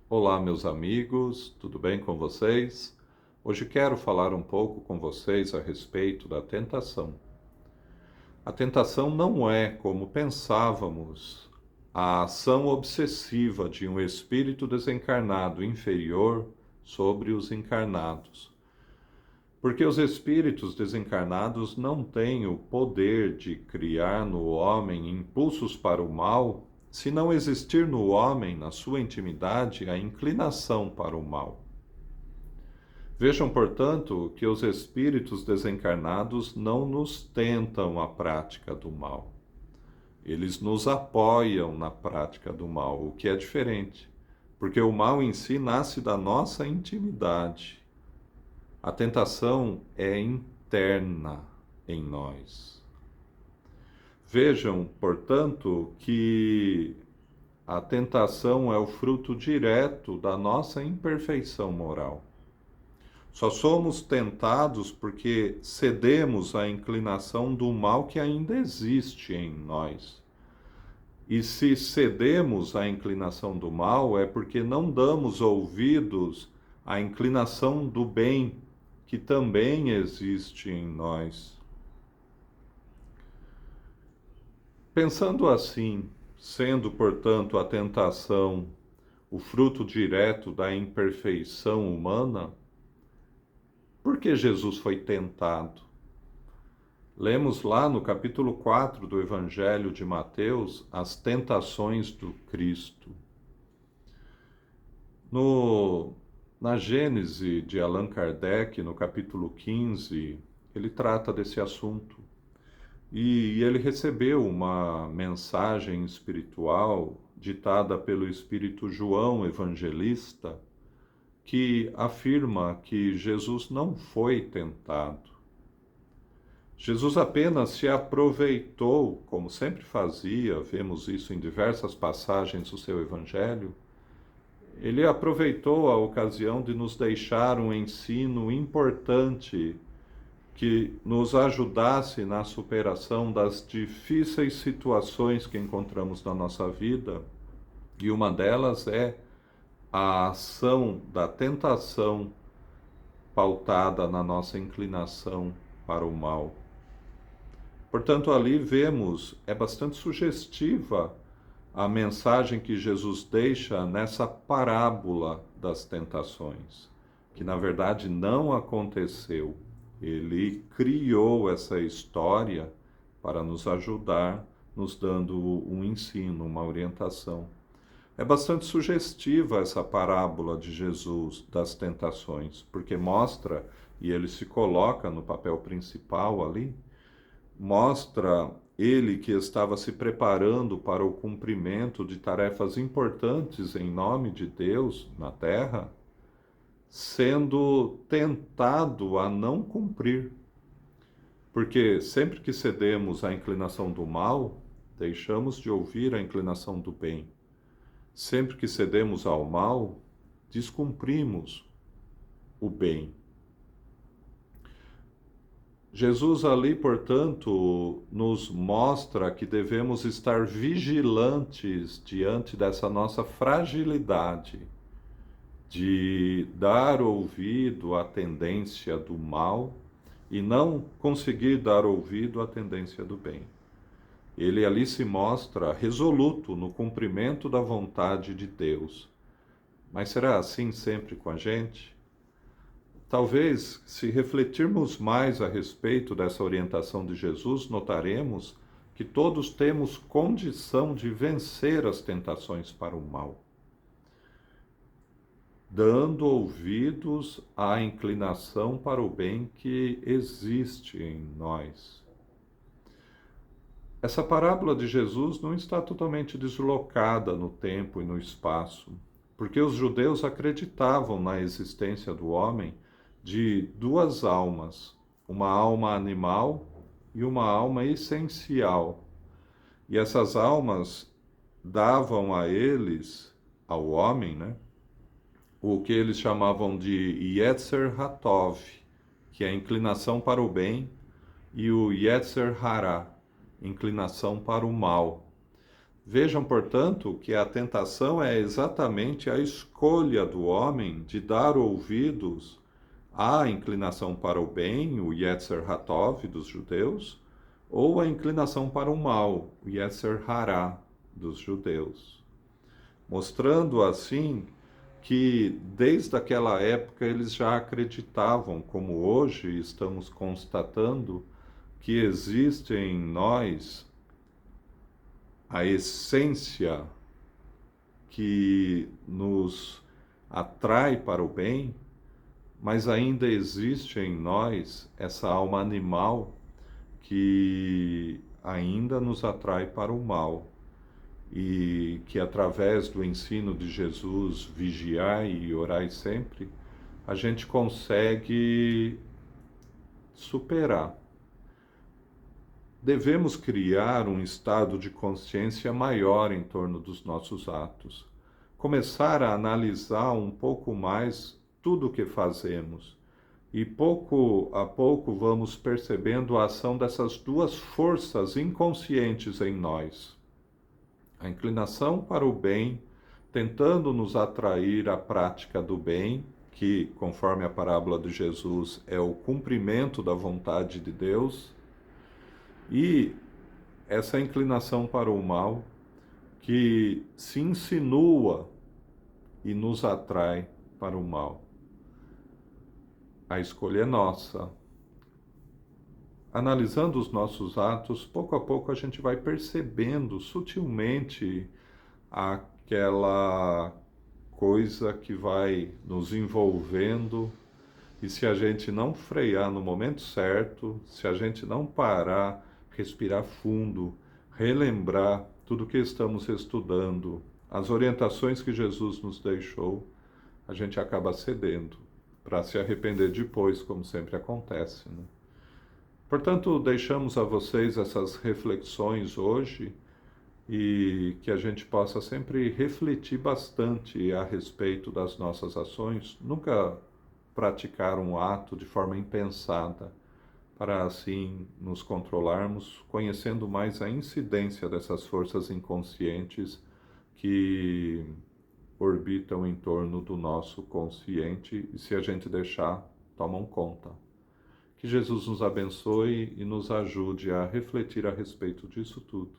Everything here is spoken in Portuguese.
Olá, meus amigos, tudo bem com vocês? Hoje quero falar um pouco com vocês a respeito da tentação. A tentação não é, como pensávamos, a ação obsessiva de um espírito desencarnado inferior sobre os encarnados. Porque os espíritos desencarnados não têm o poder de criar no homem impulsos para o mal, se não existir no homem, na sua intimidade, a inclinação para o mal. Vejam, portanto, que os espíritos desencarnados não nos tentam a prática do mal. Eles nos apoiam na prática do mal, o que é diferente, porque o mal em si nasce da nossa intimidade. A tentação é interna em nós. Vejam, portanto, que a tentação é o fruto direto da nossa imperfeição moral. Só somos tentados porque cedemos à inclinação do mal que ainda existe em nós. E se cedemos à inclinação do mal, é porque não damos ouvidos à inclinação do bem que também existe em nós. Pensando assim, sendo, portanto, a tentação o fruto direto da imperfeição humana, por que Jesus foi tentado? Lemos lá no capítulo 4 do Evangelho de Mateus as tentações do Cristo. Na Gênese de Allan Kardec, no capítulo 15, ele trata desse assunto. E ele recebeu uma mensagem espiritual ditada pelo Espírito João Evangelista, que afirma que Jesus não foi tentado. Jesus apenas se aproveitou, como sempre fazia, vemos isso em diversas passagens do seu Evangelho, ele aproveitou a ocasião de nos deixar um ensino importante que nos ajudasse na superação das difíceis situações que encontramos na nossa vida, e uma delas é a ação da tentação pautada na nossa inclinação para o mal. Portanto, ali vemos, é bastante sugestiva a mensagem que Jesus deixa nessa parábola das tentações, que na verdade não aconteceu. Ele criou essa história para nos ajudar, nos dando um ensino, uma orientação. É bastante sugestiva essa parábola de Jesus das tentações, porque mostra, e ele se coloca no papel principal ali, mostra ele que estava se preparando para o cumprimento de tarefas importantes em nome de Deus na terra, sendo tentado a não cumprir. Porque sempre que cedemos à inclinação do mal, deixamos de ouvir a inclinação do bem. Sempre que cedemos ao mal, descumprimos o bem. Jesus ali, portanto, nos mostra que devemos estar vigilantes diante dessa nossa fragilidade de dar ouvido à tendência do mal e não conseguir dar ouvido à tendência do bem. Ele ali se mostra resoluto no cumprimento da vontade de Deus. Mas será assim sempre com a gente? Talvez, se refletirmos mais a respeito dessa orientação de Jesus, notaremos que todos temos condição de vencer as tentações para o mal, dando ouvidos à inclinação para o bem que existe em nós. Essa parábola de Jesus não está totalmente deslocada no tempo e no espaço, porque os judeus acreditavam na existência do homem de duas almas, uma alma animal e uma alma essencial. E essas almas davam a eles, ao homem, né, o que eles chamavam de Yetzer Hatov, que é a inclinação para o bem, e o Yetzer Hara, inclinação para o mal. Vejam, portanto, que a tentação é exatamente a escolha do homem de dar ouvidos à inclinação para o bem, o Yetzer Hatov dos judeus, ou a inclinação para o mal, o Yetzer Hará dos judeus. Mostrando assim que desde aquela época eles já acreditavam, como hoje estamos constatando, que existe em nós a essência que nos atrai para o bem, mas ainda existe em nós essa alma animal que ainda nos atrai para o mal. E que através do ensino de Jesus, vigiai e orai sempre, a gente consegue superar. Devemos criar um estado de consciência maior em torno dos nossos atos. Começar a analisar um pouco mais tudo o que fazemos. E pouco a pouco vamos percebendo a ação dessas duas forças inconscientes em nós. A inclinação para o bem, tentando nos atrair à prática do bem, que, conforme a parábola de Jesus, é o cumprimento da vontade de Deus, e essa inclinação para o mal, que se insinua e nos atrai para o mal. A escolha é nossa. Analisando os nossos atos, pouco a pouco a gente vai percebendo sutilmente aquela coisa que vai nos envolvendo, e se a gente não frear no momento certo, se a gente não parar, respirar fundo, relembrar tudo que estamos estudando, as orientações que Jesus nos deixou, a gente acaba cedendo para se arrepender depois, como sempre acontece, né? Portanto, deixamos a vocês essas reflexões hoje e que a gente possa sempre refletir bastante a respeito das nossas ações, nunca praticar um ato de forma impensada, para assim nos controlarmos, conhecendo mais a incidência dessas forças inconscientes que orbitam em torno do nosso consciente e, se a gente deixar, tomam conta. Que Jesus nos abençoe e nos ajude a refletir a respeito disso tudo.